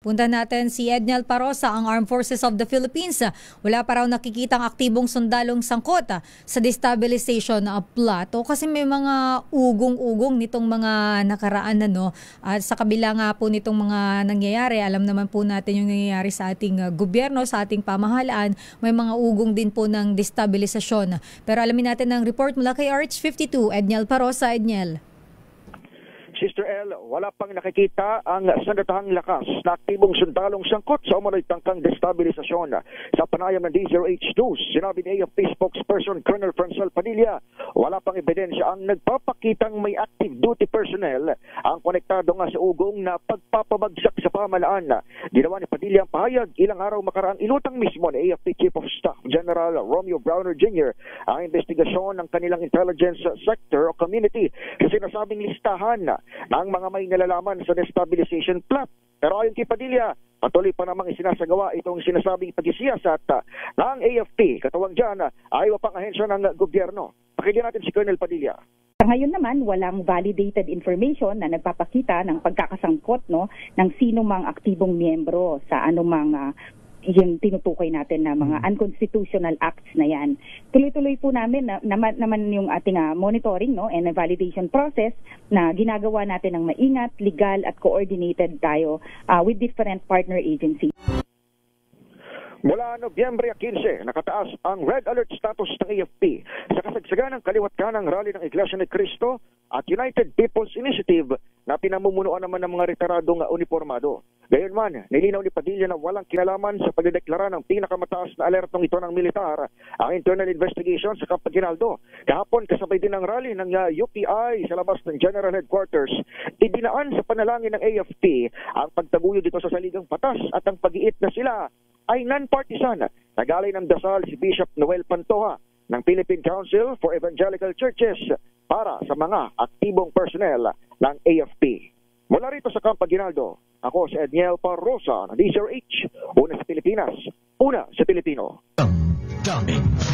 Punta natin si Edniel Parosa, ang Armed Forces of the Philippines. Wala pa raw nakikitang aktibong sundalong sangkot sa destabilization plot. O kasi may mga ugong-ugong nitong mga nakaraan at sa kabila nga po nitong mga nangyayari, alam naman po natin yung nangyayari sa ating gobyerno, sa ating pamahalaan, may mga ugong din po ng destabilisasyon. Pero alamin natin ang report mula kay RH52, Edniel Parosa. Edniel. Sister L, wala pang nakikita ang sandatahang lakas na aktibong sundalong sangkot sa umano'y tangkang destabilisasyon. Sa panayam ng DZRH News, sinabi ni AFP spokesperson Colonel Francel Padilla, wala pang ebidensya ang nagpapakitang may active duty personnel ang konektado nga sa ugong na pagpapabagsak sa pamahalaan. Ginawa ni Padilla ang pahayag ilang araw makaraang inutang mismo ni AFP Chief of Staff General Romeo Browner Jr. ang investigasyon ng kanilang intelligence sector o community sa sinasabing listahan ng mga may nalalaman sa destabilization plot. Pero ayon kay Padilla, patuloy pa namang isinasagawa itong sinasabing pag-isiyasat ng AFP. Katuwang dyan ay pang ahensya ng gobyerno. Pakinggan natin si Colonel Padilla. Ngayon naman, walang validated information na nagpapakita ng pagkakasangkot ng sino mang aktibong miyembro sa anumang yung tinutukoy natin na mga unconstitutional acts na yan. Tuloy-tuloy po namin naman yung ating monitoring and validation process na ginagawa natin ng maingat, legal at coordinated tayo with different partner agencies. Mula Nobyembre 15, nakataas ang red alert status ng AFP sa kasagsagan ng kaliwat-kanang rally ng Iglesia ni Cristo at United People's Initiative na pinamumunuan naman ng mga retiradong uniformado. Gayunman, nilinaw ni Padilla na walang kinalaman sa pagdedeklara ng pinakamataas na alertong ito ng militar ang internal investigation sa Camp Aguinaldo. Kahapon, kasabay din ng rally ng UPI sa labas ng General Headquarters, idinaan sa panalangin ng AFP ang pagtaguyod dito sa saligang batas at ang pag-iit na sila ay non-partisan. Nagalay ng dasal si Bishop Noel Pantoja ng Philippine Council for Evangelical Churches para sa mga aktibong personnel ng AFP. Mula rito sa Camp Aguinaldo, ako si Edniel Parosa ng DZRH, una sa Pilipinas, una sa Pilipino. Daming